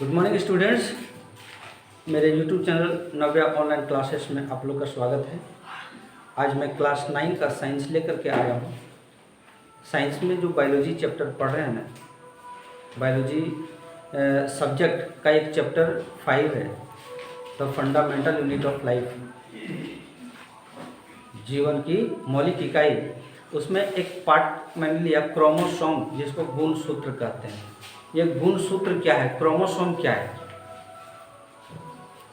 Good morning students. मेरे YouTube channel नव्या online classes में आप लोग का स्वागत है। आज मैं क्लास 9 का साइंस लेकर के आया हूँ। साइंस में जो बायोलॉजी चैप्टर पढ़ रहे हैं ना, बायोलॉजी सब्जेक्ट का एक चैप्टर 5 है, the fundamental unit of life, जीवन की मौलिक इकाई। उसमें एक पार्ट मैंने लिया क्रोमोसोम, जिसको गुणसूत्र कहते हैं। ये गुणसूत्र क्या है, क्रोमोसोम क्या है?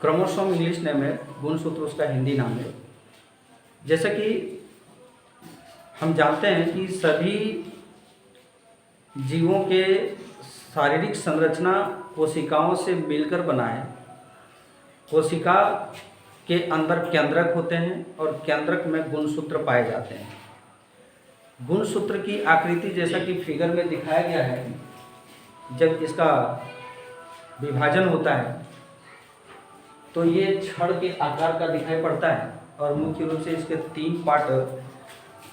क्रोमोसोम इंग्लिश नेम है, गुणसूत्र उसका हिंदी नाम है। जैसा कि हम जानते हैं कि सभी जीवों के शारीरिक संरचना कोशिकाओं से मिलकर बना है। कोशिका के अंदर केंद्रक होते हैं और केंद्रक में गुणसूत्र पाए जाते हैं। गुणसूत्र की आकृति जैसा कि फिगर में दिखाया गया है, जब इसका विभाजन होता है तो ये छड़ के आकार का दिखाई पड़ता है और मुख्य रूप से इसके 3 पार्ट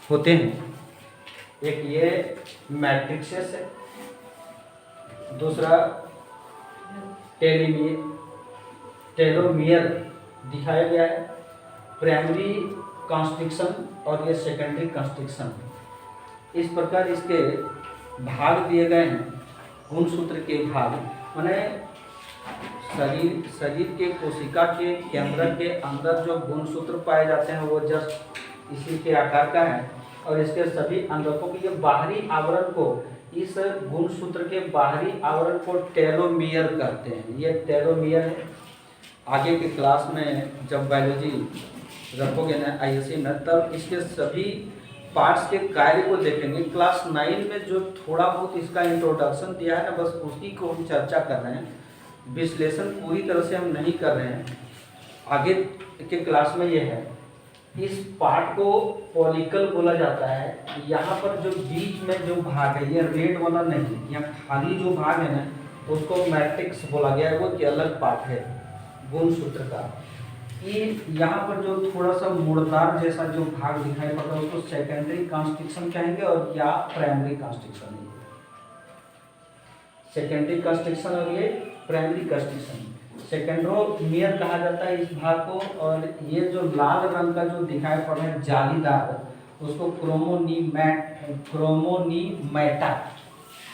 होते हैं। एक ये मैट्रिक्सेस है, दूसरा टेलोमियर दिखाया गया है, प्राइमरी कंस्ट्रक्शन और ये सेकेंडरी कंस्ट्रक्शन। इस प्रकार इसके भाग दिए गए हैं। गुणसूत्र के भाग माने शरीर के कोशिका के केंद्र के अंदर जो गुणसूत्र पाए जाते हैं वो जस्ट इसी के आकार का है और इसके सभी अंगकों के बाहरी आवरण को, इस गुणसूत्र के बाहरी आवरण को टेलोमियर कहते हैं। ये टेलोमियर है। आगे के क्लास में जब बायोलॉजी रखोगे ना आईएससी में, तब इसके सभी पार्ट्स के कार्य को देखेंगे। क्लास 9 में जो थोड़ा बहुत इसका इंट्रोडक्शन दिया है ना, बस उसी को हम चर्चा कर रहे हैं। विश्लेषण पूरी तरह से हम नहीं कर रहे हैं। आगे के क्लास में ये है, इस पार्ट को पॉलिकल बोला जाता है। यहाँ पर जो बीच में जो भाग है, ये रेड वाला नहीं, यहाँ खाली जो भाग है ना, उसको मैट्रिक्स बोला गया है। वो एक अलग पार्ट है गुणसूत्र का। ये यहाँ पर जो थोड़ा सा मुड़दार जैसा जो भाग दिखाई पड़ता है उसको सेकेंडरी कंस्ट्रक्शन कहेंगे और या प्राइमरी कंस्ट्रक्शन। सेकेंडरी कंस्ट्रक्शन और ये प्राइमरी कंस्ट्रक्शन। सेकेंड्रोमियर कहा जाता है इस भाग को। और ये जो लाल रंग का जो दिखाई पड़ रहा है जालीदार, उसको क्रोमोनीमेटा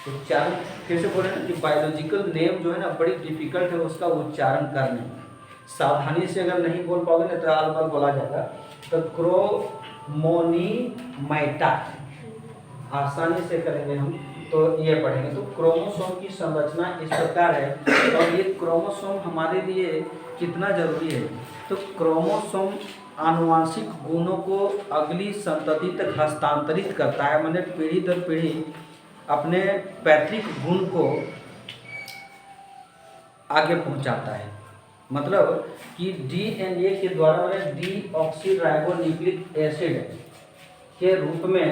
उच्चारण कैसे बोल रहे हैं कि बायोलॉजिकल नेम जो है ना बड़ी डिफिकल्ट है उसका उच्चारण करने। सावधानी से अगर नहीं बोल पाओगे ना तो आल-बाल बोला जाएगा। तो क्रोमोनीमेटा आसानी से करेंगे हम तो ये पढ़ेंगे। तो क्रोमोसोम की संरचना इस प्रकार है और ये क्रोमोसोम हमारे लिए कितना जरूरी है। तो क्रोमोसोम आनुवांशिक गुणों को अगली संतति तक हस्तांतरित करता है, माने पीढ़ी दर पीढ़ी अपने पैतृक गुण को आगे पहुंचाता है। मतलब कि डीएनए के द्वारा डीऑक्सीराइबोन्यूक्लिक एसिड के रूप में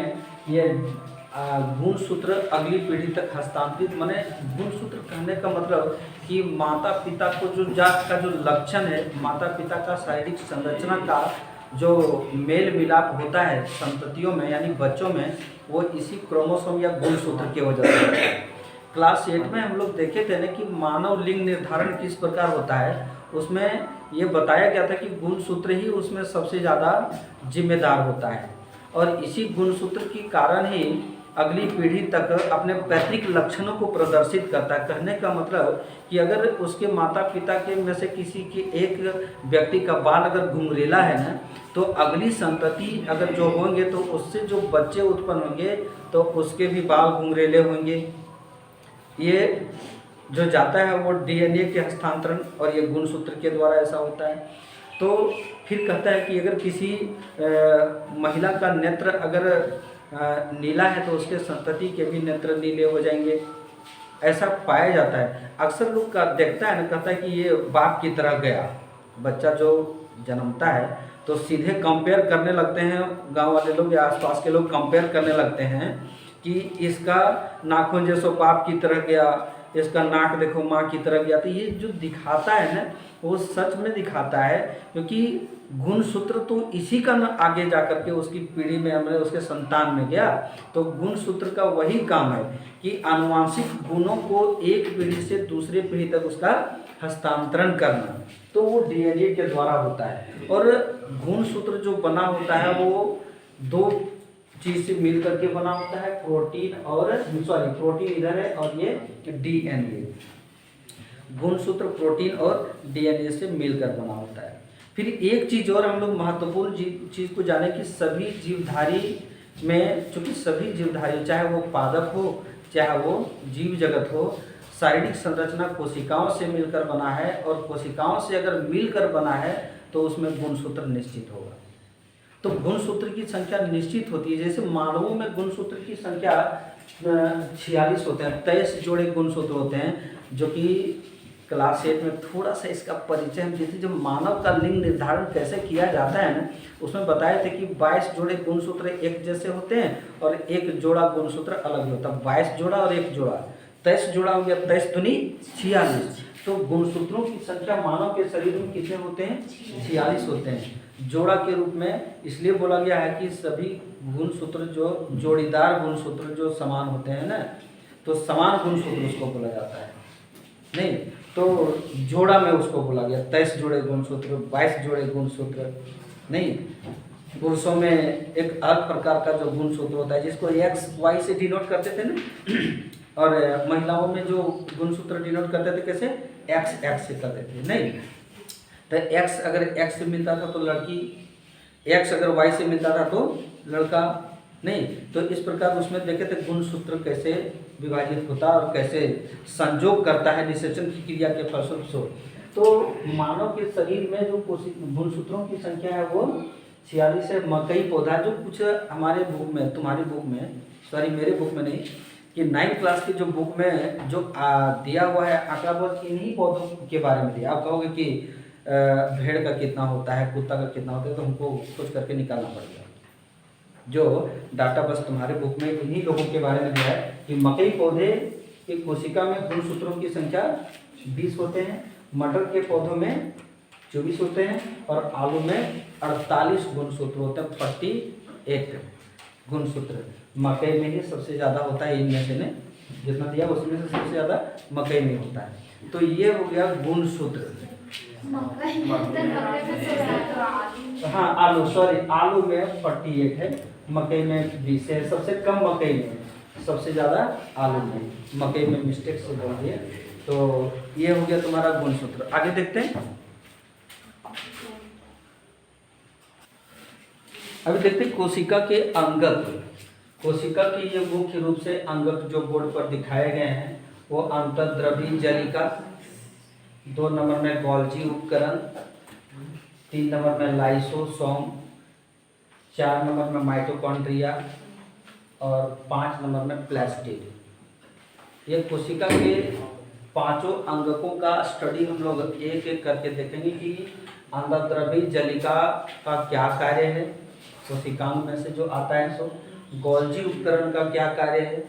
ये गुणसूत्र अगली पीढ़ी तक हस्तांतरित। माने गुणसूत्र कहने का मतलब कि माता पिता को जो जात का जो लक्षण है, माता पिता का शारीरिक संरचना का जो मेल मिलाप होता है संततियों में यानी बच्चों में, वो इसी क्रोमोसोम या गुणसूत्र की वजह से। क्लास 8 में हम लोग देखे थे ना कि मानव लिंग निर्धारण किस प्रकार होता है। उसमें ये बताया गया था कि गुणसूत्र ही उसमें सबसे ज़्यादा जिम्मेदार होता है और इसी गुणसूत्र के कारण ही अगली पीढ़ी तक अपने पैतृक लक्षणों को प्रदर्शित करता है। कहने का मतलब कि अगर उसके माता पिता के में से किसी के एक व्यक्ति का बाल अगर घुंघरेला है ना, तो अगली संतति अगर जो होंगे तो उससे जो बच्चे उत्पन्न होंगे तो उसके भी बाल घुंघरेले होंगे। ये जो जाता है वो डीएनए के हस्तांतरण और ये गुणसूत्र के द्वारा ऐसा होता है। तो फिर कहता है कि अगर किसी महिला का नेत्र अगर नीला है तो उसके संतति के भी नेत्र नीले हो जाएंगे, ऐसा पाया जाता है। अक्सर लोग का देखता है ना, कहता है कि ये बाप की तरह गया। बच्चा जो जन्मता है तो सीधे कंपेयर करने लगते हैं, गांव वाले लोग या आसपास के लोग कंपेयर करने लगते हैं कि इसका नाखून जैसो बाप की तरह गया, इसका नाक देखो माँ की तरह गया। तो ये जो दिखाता है ना वो सच में दिखाता है, क्योंकि गुणसूत्र तो इसी का न आगे जा करके उसकी पीढ़ी में हमने उसके संतान में गया। तो गुणसूत्र का वही काम है कि आनुवांशिक गुणों को एक पीढ़ी से दूसरे पीढ़ी तक उसका हस्तांतरण करना, तो वो डीएनए के द्वारा होता है। और गुणसूत्र जो बना होता है वो दो चीज से मिल करके बना होता है, प्रोटीन और प्रोटीन इधर है और ये डीएनए। गुणसूत्र प्रोटीन और डीएनए से मिलकर बना होता है। फिर एक चीज और हम लोग महत्वपूर्ण चीज को जाने कि सभी जीवधारी में, चूंकि सभी जीवधारी चाहे वो पादप हो चाहे वो जीव जगत हो, शारीरिक संरचना कोशिकाओं से मिलकर बना है, और कोशिकाओं से अगर मिलकर बना है तो उसमें गुणसूत्र निश्चित होगा। तो गुणसूत्र की संख्या निश्चित होती है। जैसे मानवों में गुणसूत्र की संख्या 46 होते हैं, 23 जोड़े गुणसूत्र होते हैं, जो कि क्लास 8 में थोड़ा सा इसका परिचय हम देते। जब मानव का लिंग निर्धारण कैसे किया जाता है ना, उसमें बताए थे कि 22 जोड़े गुणसूत्र एक जैसे होते हैं और एक जोड़ा गुणसूत्र अलग होता है। 22 जोड़ा और एक जोड़ा 23 जोड़ा हो गया, 23 दूनी 46। तो गुणसूत्रों की संख्या मानव के शरीर में कितने होते हैं? 46 होते हैं जोड़ा के रूप में। इसलिए बोला गया है कि सभी गुणसूत्र जो जोड़ीदार गुणसूत्र जो समान होते हैं ना, तो समान गुणसूत्र उसको बोला जाता है। नहीं तो जोड़ा में उसको बोला गया 23 जोड़े गुणसूत्र, 22 जोड़े गुणसूत्र। नहीं, पुरुषों में एक अलग प्रकार का जो गुणसूत्र होता है जिसको एक्स वाई से डिनोट करते थे ना, और महिलाओं में जो गुणसूत्र डिनोट करते थे कैसे? एक्स एक्स से करते थे। नहीं तो एक्स अगर एक्स से मिलता था तो लड़की, एक्स अगर वाई से मिलता था तो लड़का। नहीं तो इस प्रकार उसमें देखे थे गुणसूत्र कैसे विभाजित होता है और कैसे संयोग करता है निषेचन की क्रिया के फलस्वरूप। तो मानव के शरीर में जो गुणसूत्रों की संख्या है वो 46 है। मकई पौधा जो कुछ हमारे बुक में, तुम्हारी बुक में, सॉरी मेरे बुक में नहीं, कि 9th क्लास की जो बुक में जो दिया हुआ है आंकड़ा, बहुत इन्हीं पौधों के बारे में दिया। आप कहोगे कि भेड़ का कितना होता है, कुत्ता का कितना होता है, तो हमको सोच करके निकालना पड़ेगा। जो डाटा बस तुम्हारे बुक में इन्हीं लोगों के बारे में दिया है कि मकई पौधे की कोशिका में गुणसूत्रों की संख्या 20 होते हैं, मटर के पौधों में 24 होते हैं, और आलू में 48 गुणसूत्र होते हैं। 48 गुणसूत्र मकई में ही सबसे ज़्यादा होता है। इनमें से ने जितना दिया उसमें से सबसे ज़्यादा मकई में होता है। तो ये हो गया गुणसूत्र। हाँ आलू, सॉरी आलू में 48 है, मकई में 20 है। सबसे कम मकई में, सबसे ज़्यादा आलू में, मकई में मिस्टेक से बोल दिए। तो ये हो गया तुम्हारा गुणसूत्र। आगे देखते हैं। अभी देखते हैं कोशिका के अंगक। कोशिका के ये मुख्य रूप से अंगक जो बोर्ड पर दिखाए गए हैं वो अंतर्द्रवी जलिका, 2 नंबर में गोल्जी उपकरण, 3 नंबर में लाइसोसोम, 4 नंबर में माइटोकॉन्ड्रिया और 5 नंबर में प्लास्टिड। ये कोशिका के पांचों अंगकों का स्टडी हम लोग एक एक करके देखेंगे कि अंतर्द्रवी जलिका का क्या कार्य है, कोशिकाओं में से जो आता है। सो गोल्जी उपकरण का क्या कार्य है,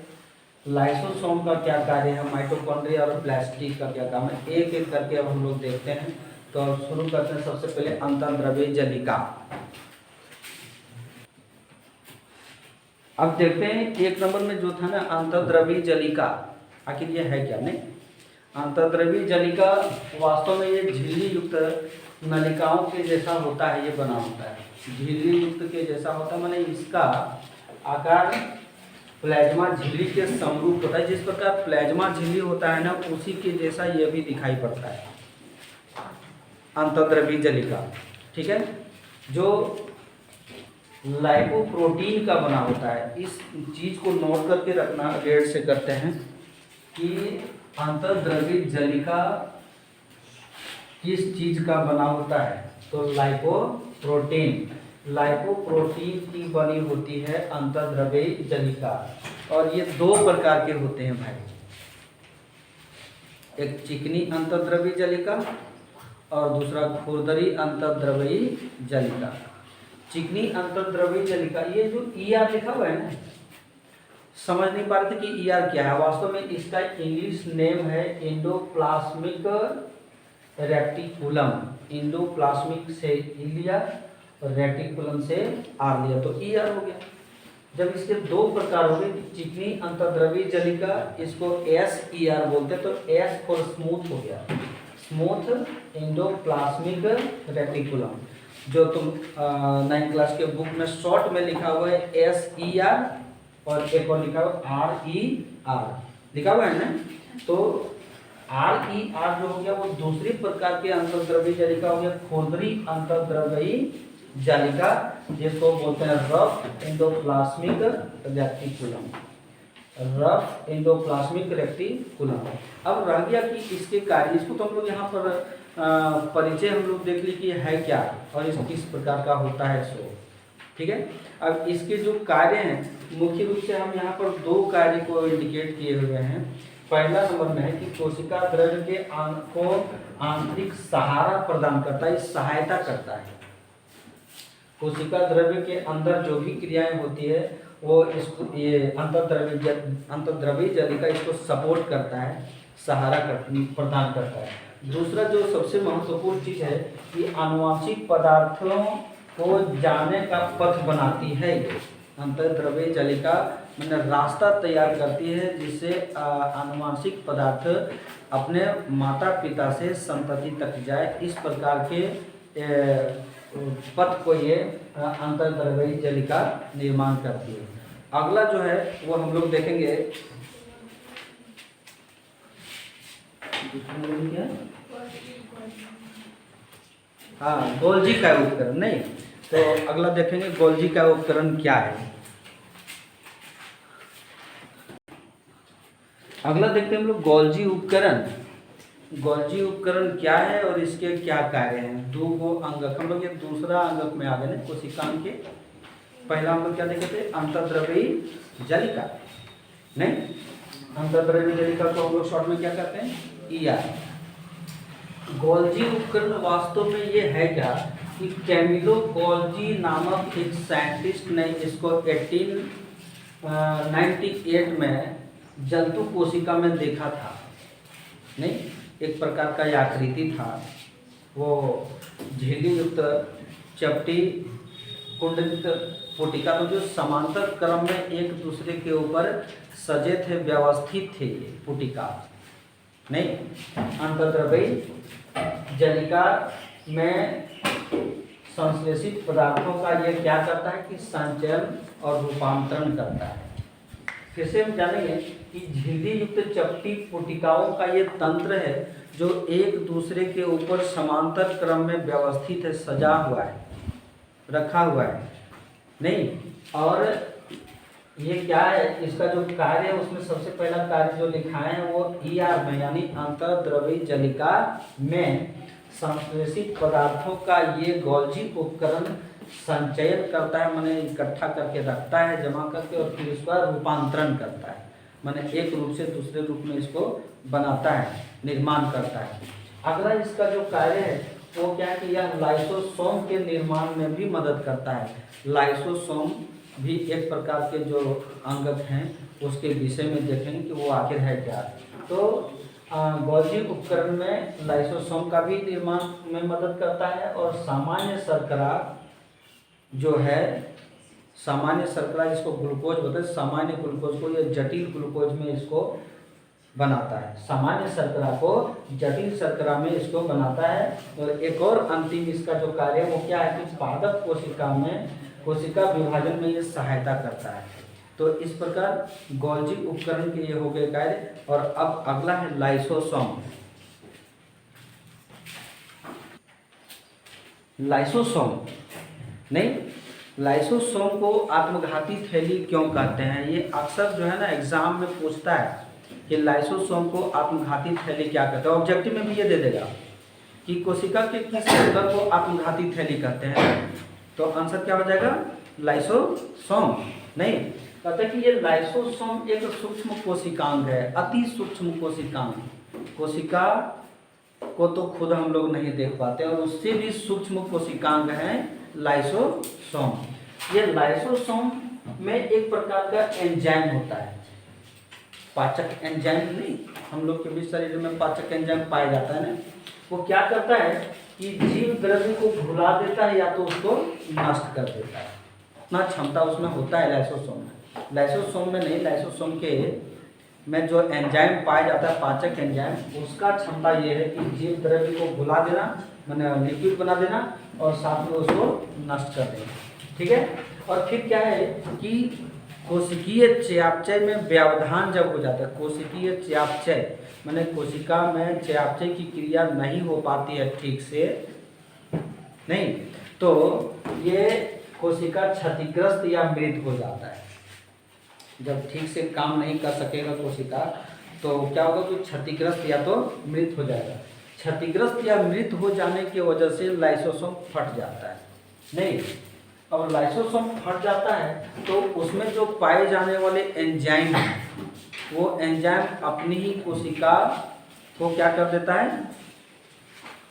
लाइसोसोम का क्या कार्य है, माइटोकॉन्ड्रिया और प्लास्टिड का क्या काम है, एक एक करके अब हम लोग देखते हैं। तो शुरू करते हैं सबसे पहले अंतर्द्रवी जलिका। अब देखते हैं 1 नंबर में जो था ना अंतर्द्रवी जलिका, आखिर ये है क्या? नहीं, अंतर्द्रवी जलिका वास्तव में ये झिल्ली युक्त नलिकाओं के जैसा होता है। ये बना होता है झिल्ली युक्त के जैसा होता है, माने इसका आकार प्लाज्मा झिल्ली के समरूप होता है। जिस प्रकार प्लाज्मा झिल्ली होता है ना, उसी के जैसा ये भी दिखाई पड़ता है अंतर्द्रवी जलिका। ठीक है, जो लाइपोप्रोटीन का बना होता है। इस चीज को नोट करके रखना, रेड से करते हैं कि अंतर्द्रवी जलिका किस चीज का बना होता है। तो लाइपोप्रोटीन, लाइपोप्रोटीन की बनी होती है अंतर्द्रवी जलिका। और ये 2 प्रकार के होते हैं भाई, एक चिकनी अंतर्द्रवी जलिका और दूसरा खुरदरी अंतर्द्रवी जलिका। चिकनी अंतर्द्रवी जलिका, ये जो ER लिखा हुआ है ना, समझ नहीं पा रहे थे कि ईआर क्या है। वास्तव में इसका इंग्लिश नेम है एंडोप्लाज्मिक रेटिकुलम। एंडोप्लाज्मिक से ई लिया और रेटिकुलम से आर लिया, तो ईआर हो गया। जब इसके दो प्रकार हो गए, चिकनी अंतर्द्रवी जलिका, इसको एस ई आर बोलते हैं, तो एस फॉर स्मूथ हो गया, स्मूथ एंडोप्लाज्मिक रेटिकुलम। जो तुम 9th क्लास के बुक में शॉर्ट में लिखा हुआ है एस ई आर, और एक और लिखा हुआ आर ई आर लिखा हुआ है ना। तो आर ई आर जो हो गया वो दूसरी प्रकार के अंतर्द्रवी जालिका हो गया, खुरदरी अंतर्द्रवी जालिका, जिसको बोलते हैं rough endoplasmic reticulum, rough endoplasmic reticulum. अब रह गया कि इसके कार्य, इसको तो हम लोग यहाँ पर परिचय हम लोग देख ली कि है क्या और इस किस प्रकार का होता है सो, ठीक है। अब इसके जो कार्य हैं मुख्य रूप से हम यहाँ पर दो कार्य को इंडिकेट किए हुए हैं। पहला नंबर में है कि कोशिका द्रव्य के को आंतरिक सहारा प्रदान करता है, सहायता करता है। कोशिका द्रव्य के अंदर जो भी क्रियाएं होती है वो इसको, ये अंतर्द्रवी जालिका इसको सपोर्ट करता है, सहारा प्रदान करता है। दूसरा जो सबसे महत्वपूर्ण चीज है कि आनुवांशिक पदार्थों को जाने का पथ बनाती है। ये अंतर्द्रवी जालिका मैंने रास्ता तैयार करती है जिससे आनुवांशिक पदार्थ अपने माता पिता से संतति तक जाए। इस प्रकार के पथ को ये अंतर्द्रवी जालिका निर्माण करती है। अगला जो है वो हम लोग देखेंगे, हाँ गोल्जी का उपकरण, नहीं तो अगला देखेंगे गोल्जी का उपकरण क्या है। अगला देखते हैं हम लोग गोल्जी उपकरण। गोल्जी उपकरण क्या है और इसके क्या कार्य हैं। दो गो अंगक, हम लोग ये दूसरा अंगक में आ गए ना कोशिकांग के। पहला हम लोग क्या देखे थे, अंतर्द्रवी जालिका, नहीं अंतर्द्रवी जालिका को हम लोग शॉर्ट में क्या कहते हैं, ईआर। गोल्जी उपकरण वास्तव में ये है क्या कि कैमिलो गोल्जी नामक एक साइंटिस्ट ने इसको 1898 में जंतु कोशिका में देखा था, नहीं एक प्रकार का आकृति था, वो झिल्ली युक्त चपटी कुंडलित पुटिका, तो जो समांतर क्रम में एक दूसरे के ऊपर सजे थे, व्यवस्थित थे ये पुटिका, नहीं अंतर्द्रवी जालिका में संश्लेषित पदार्थों का ये क्या करता है कि संचयन और रूपांतरण करता है। फिर से हम जानेंगे कि झिल्ली युक्त चपटी पुटिकाओं का ये तंत्र है जो एक दूसरे के ऊपर समांतर क्रम में व्यवस्थित है, सजा हुआ है, रखा हुआ है, नहीं। और ये क्या है, इसका जो कार्य है उसमें सबसे पहला कार्य जो लिखाए हैं वो ईआर में, यानी अंतर्द्रवी जालिका में संश्लेषित पदार्थों का ये गोल्जी उपकरण संचयन करता है, माने इकट्ठा करके रखता है, जमा करके, और फिर इसका रूपांतरण करता है, माने एक रूप से दूसरे रूप में इसको बनाता है, निर्माण करता है। अगला इसका जो कार्य है वो क्या है कि यह लाइसोसोम के निर्माण में भी मदद करता है। लाइसोसोम भी एक प्रकार के जो अंगक हैं उसके विषय में देखेंगे कि वो आखिर है क्या। तो गोल्जी उपकरण में लाइसोसोम का भी निर्माण में मदद करता है, और सामान्य शर्करा जो है, सामान्य शर्करा जिसको ग्लूकोज बोलते हैं, सामान्य ग्लूकोज को ये जटिल ग्लूकोज में इसको बनाता है, सामान्य शर्करा को जटिल शर्करा में इसको बनाता है। और एक और अंतिम इसका जो कार्य है वो क्या है कि पादप कोशिका में, कोशिका विभाजन में ये सहायता करता है। तो इस प्रकार गोल्जी उपकरण के ये हो गए कार्य। और अब अगला है लाइसोसोम। लाइसोसोम, नहीं लाइसोसोम को आत्मघाती थैली क्यों कहते हैं, ये अक्सर जो है ना एग्जाम में पूछता है कि लाइसोसोम को आत्मघाती थैली क्या कहते हैं। ऑब्जेक्टिव में भी ये दे देगा कि कोशिका के किस अंग को आत्मघाती थैली कहते हैं, तो आंसर क्या हो जाएगा, लाइसोसोम। नहीं, कहते हैं कि ये लाइसोसोम एक सूक्ष्म कोशिकांग है, अति सूक्ष्म कोशिकांग। कोशिका को तो खुद हम लोग नहीं देख पाते, और उससे भी सूक्ष्म कोशिकांग है लाइसोसोम। ये लाइसोसोम में एक प्रकार का एंजाइम होता है, पाचक एंजाइम नहीं, हम लोग के भी शरीर में पाचक एंजाइम पाया जाता है ना। वो क्या करता है कि जीव द्रव्य को भुला देता है या तो उसको नष्ट कर देता है। इतना क्षमता उसमें होता है लाइसोसोम में। लाइसोसोम में नहीं, लाइसोसोम के में जो एंजाइम पाया जाता है पाचक एंजाइम, उसका क्षमता ये है कि जीव द्रव्य को भुला देना, मैंने लिक्विड बना देना और साथ में उसको नष्ट कर देना। ठीक है। और फिर क्या है कि कोशिकीय चयापचय में व्यवधान जब हो जाता है, कोशिकीय चयापचय मैंने कोशिका में चयापचय की क्रिया नहीं हो पाती है ठीक से, नहीं तो ये कोशिका क्षतिग्रस्त या मृत हो जाता है। जब ठीक से काम नहीं कर सकेगा कोशिका तो क्या होगा कि क्षतिग्रस्त या तो मृत हो जाएगा। क्षतिग्रस्त या मृत हो जाने की वजह से लाइसोसोम फट जाता है, नहीं और लाइसोसोम फट जाता है तो उसमें जो पाए जाने वाले एंजाइम हैं वो एंजाइम अपनी ही कोशिका को क्या कर देता है,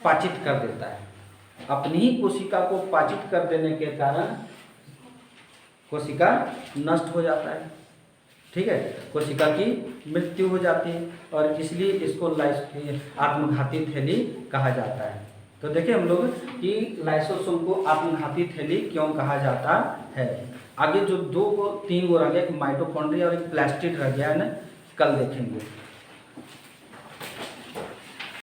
पाचित कर देता है। अपनी ही कोशिका को पाचित कर देने के कारण कोशिका नष्ट हो जाता है। ठीक है, कोशिका की मृत्यु हो जाती है और इसलिए इसको आत्मघाती थैली कहा जाता है। तो देखिए हम लोग कि लाइसोसोम को आत्मघाती थैली क्यों कहा जाता है। आगे जो 2 को 3 गो रह गया, एक माइटोकॉन्ड्रिया और एक प्लास्टिड रह गया है ना, कल देखेंगे।